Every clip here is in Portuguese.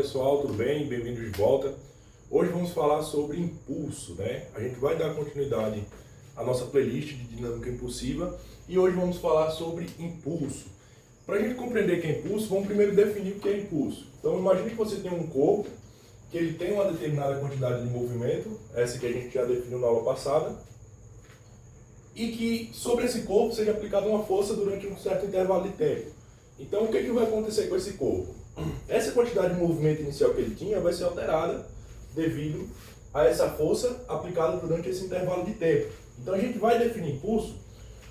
pessoal, tudo bem? Bem-vindos de volta. Hoje vamos falar sobre impulso, né? A gente vai dar continuidade à nossa playlist de dinâmica impulsiva e hoje vamos falar sobre impulso. Para a gente compreender o que é impulso, vamos primeiro definir o que é impulso. Então imagine que você tem um corpo que ele tem uma determinada quantidade de movimento, essa que a gente já definiu na aula passada, e que sobre esse corpo seja aplicada uma força durante um certo intervalo de tempo. Então o que vai acontecer com esse corpo? Essa quantidade de movimento inicial que ele tinha vai ser alterada devido a essa força aplicada durante esse intervalo de tempo. Então a gente vai definir impulso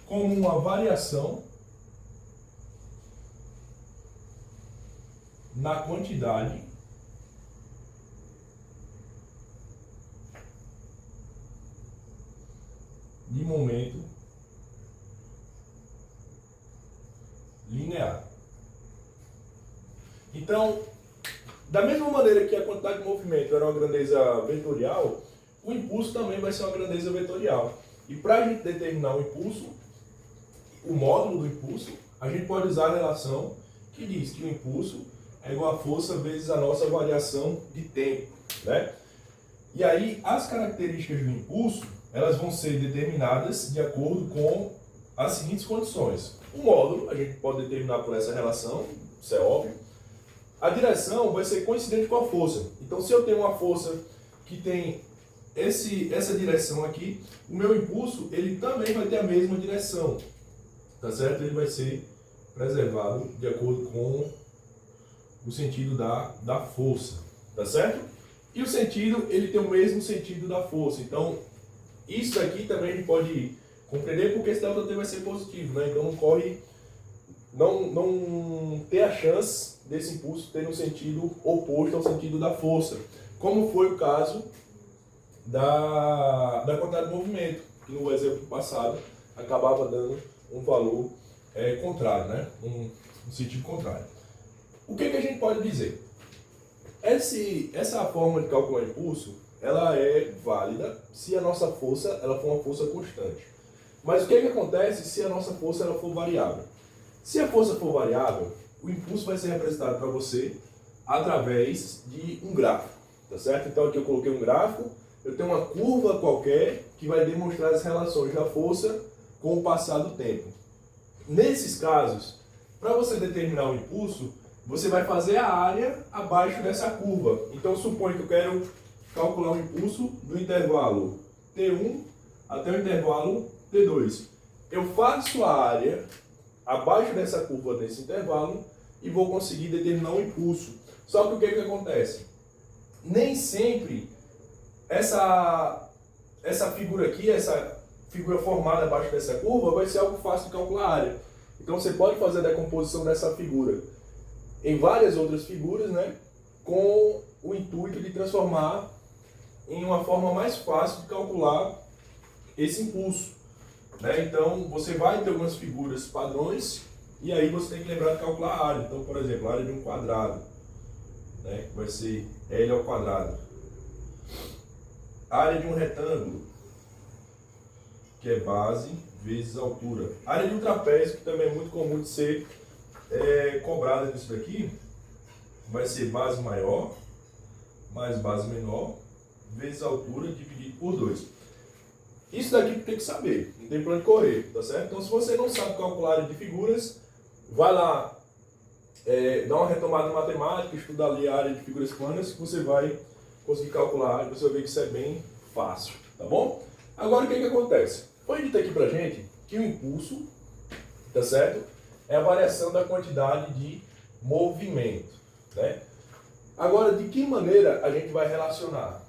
como uma variação na quantidade de momento linear. Então, da mesma maneira que a quantidade de movimento era uma grandeza vetorial, o impulso também vai ser uma grandeza vetorial. E para a gente determinar o impulso, o módulo do impulso, a gente pode usar a relação que diz que o impulso é igual a força vezes a nossa variação de tempo, né? E aí, as características do impulso, elas vão ser determinadas de acordo com as seguintes condições. O módulo, a gente pode determinar por essa relação, isso é óbvio. A direção vai ser coincidente com a força. Então, se eu tenho uma força que tem essa direção aqui, o meu impulso ele também vai ter a mesma direção. Tá certo? Ele vai ser preservado de acordo com o sentido da força. Tá certo? E o sentido, ele tem o mesmo sentido da força. Então, isso aqui também a gente pode compreender porque esse ΔT vai ser positivo, né? Então, não ter a chance desse impulso ter um sentido oposto ao sentido da força, como foi o caso da quantidade de movimento, que no exemplo passado acabava dando um valor contrário, né? Um sentido contrário. O que a gente pode dizer? Essa forma de calcular impulso, ela é válida se a nossa força ela for uma força constante. Mas o que acontece se a nossa força ela for variável? Se a força for variável, o impulso vai ser representado para você através de um gráfico, tá certo? Então aqui eu coloquei um gráfico, eu tenho uma curva qualquer que vai demonstrar as relações da força com o passar do tempo. Nesses casos, para você determinar o impulso, você vai fazer a área abaixo dessa curva. Então suponho que eu quero calcular o impulso do intervalo T1 até o intervalo T2. Eu faço a área abaixo dessa curva desse intervalo e vou conseguir determinar um impulso. Só que o que acontece? Nem sempre essa figura aqui, essa figura formada abaixo dessa curva, vai ser algo fácil de calcular a área. Então você pode fazer a decomposição dessa figura em várias outras figuras, né, com o intuito de transformar em uma forma mais fácil de calcular esse impulso. Né? Então, você vai ter algumas figuras padrões e aí você tem que lembrar de calcular a área. Então, por exemplo, a área de um quadrado, né? Vai ser L ao quadrado. A área de um retângulo, que é base vezes altura. A área de um trapézio, que também é muito comum de ser cobrada nisso daqui, vai ser base maior mais base menor vezes altura dividido por 2. Isso daqui tem que saber, não tem plano de correr, tá certo? Então, se você não sabe calcular a área de figuras, vai lá, dá uma retomada em matemática, estuda ali a área de figuras planas, que você vai conseguir calcular e você vai ver que isso é bem fácil, tá bom? Agora, o que acontece? Foi dito aqui pra gente que o impulso, tá certo? É a variação da quantidade de movimento, né? Agora, de que maneira a gente vai relacionar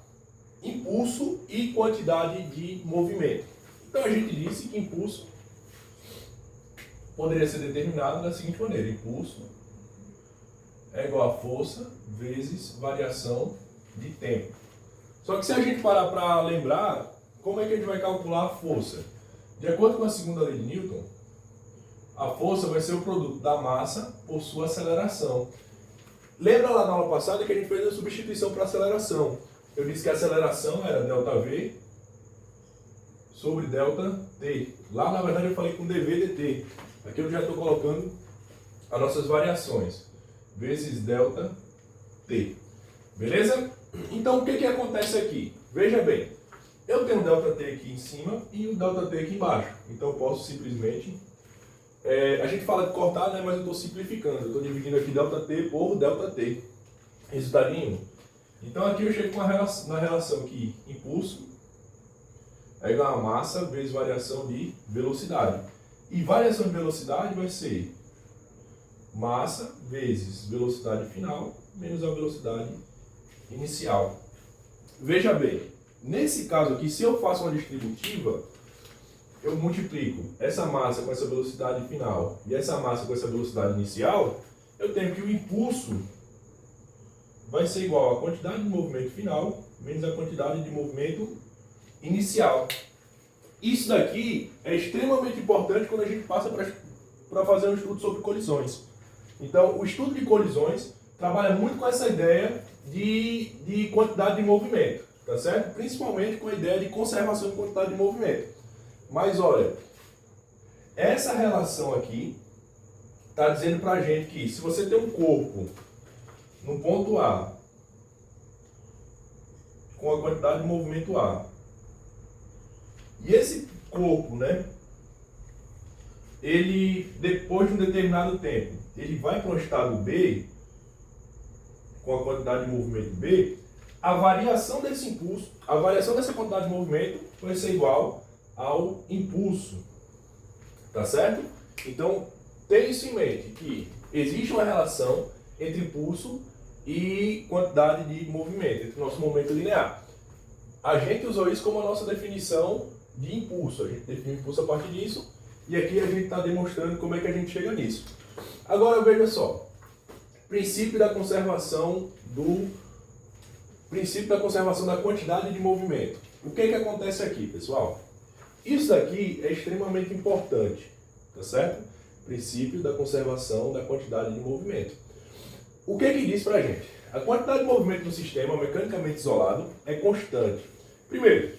impulso e quantidade de movimento? Então a gente disse que impulso poderia ser determinado da seguinte maneira: impulso é igual a força vezes variação de tempo. Só que se a gente parar para lembrar, como é que a gente vai calcular a força? De acordo com a segunda lei de Newton, a força vai ser o produto da massa por sua aceleração. Lembra lá na aula passada que a gente fez a substituição para aceleração. Eu disse que a aceleração era ΔV sobre ΔT. Lá, na verdade, eu falei com dV dt. Aqui eu já estou colocando as nossas variações. Vezes ΔT. Beleza? Então o que que acontece aqui? Veja bem, eu tenho o ΔT aqui em cima e o ΔT aqui embaixo. Então eu posso simplesmente... a gente fala de cortar, né, mas eu estou simplificando. Eu estou dividindo aqui ΔT por ΔT. Resultado em 1. Então aqui eu chego na relação que impulso é igual a massa vezes variação de velocidade. E variação de velocidade vai ser massa vezes velocidade final menos a velocidade inicial. Veja bem, nesse caso aqui, se eu faço uma distributiva, eu multiplico essa massa com essa velocidade final e essa massa com essa velocidade inicial, eu tenho que o impulso vai ser igual à quantidade de movimento final menos a quantidade de movimento inicial. Isso daqui é extremamente importante quando a gente passa para fazer um estudo sobre colisões. Então, o estudo de colisões trabalha muito com essa ideia de quantidade de movimento, tá certo? Principalmente com a ideia de conservação de quantidade de movimento. Mas olha, essa relação aqui está dizendo para a gente que se você tem um corpo no ponto A com a quantidade de movimento A, e esse corpo, né, ele, depois de um determinado tempo, ele vai para o estado B, com a quantidade de movimento B, a variação desse impulso, a variação dessa quantidade de movimento vai ser igual ao impulso. Tá certo? Então, tenha isso em mente, que existe uma relação entre impulso e quantidade de movimento, entre o nosso momento linear. A gente usou isso como a nossa definição de impulso. A gente define o impulso a partir disso, e aqui a gente está demonstrando como é que a gente chega nisso. Agora veja só, princípio da conservação da quantidade de movimento. O que que acontece aqui, pessoal? Isso daqui é extremamente importante, tá certo? Princípio da conservação da quantidade de movimento. O que que diz pra gente? A quantidade de movimento do sistema mecanicamente isolado é constante. Primeiro,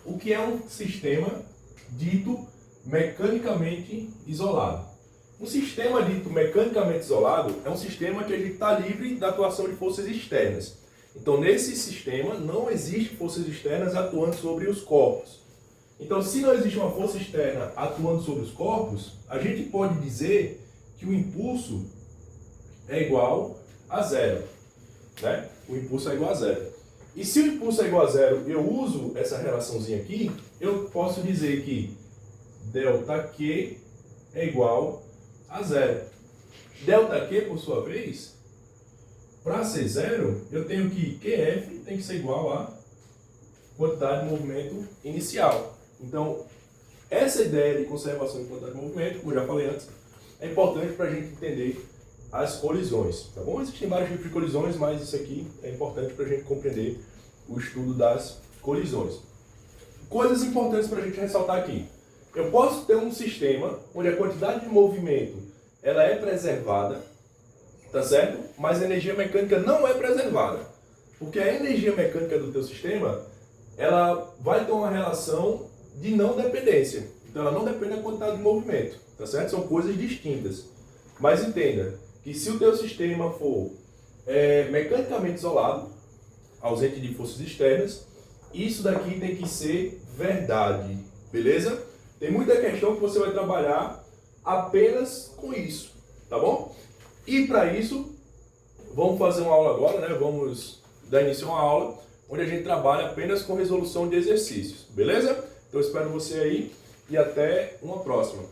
o que é um sistema dito mecanicamente isolado? Um sistema dito mecanicamente isolado é um sistema que a gente está livre da atuação de forças externas. Então, nesse sistema, não existe forças externas atuando sobre os corpos. Então, se não existe uma força externa atuando sobre os corpos, a gente pode dizer que o impulso é igual a zero. Né? O impulso é igual a zero. E se o impulso é igual a zero, eu uso essa relaçãozinha aqui, eu posso dizer que ΔQ é igual a zero. ΔQ, por sua vez, para ser zero, eu tenho que QF tem que ser igual a quantidade de movimento inicial. Então, essa ideia de conservação de quantidade de movimento, como eu já falei antes, é importante para a gente entender as colisões, tá bom? Existem vários tipos de colisões, mas isso aqui é importante para a gente compreender o estudo das colisões. Coisas importantes para a gente ressaltar aqui. Eu posso ter um sistema onde a quantidade de movimento ela é preservada, tá certo? Mas a energia mecânica não é preservada. Porque a energia mecânica do teu sistema, ela vai ter uma relação de não dependência. Então ela não depende da quantidade de movimento, tá certo? São coisas distintas. Mas entenda que se o teu sistema for mecanicamente isolado, ausente de forças externas, isso daqui tem que ser verdade, beleza? Tem muita questão que você vai trabalhar apenas com isso, tá bom? E para isso, vamos fazer uma aula agora, né? Vamos dar início a uma aula onde a gente trabalha apenas com resolução de exercícios, beleza? Então eu espero você aí e até uma próxima.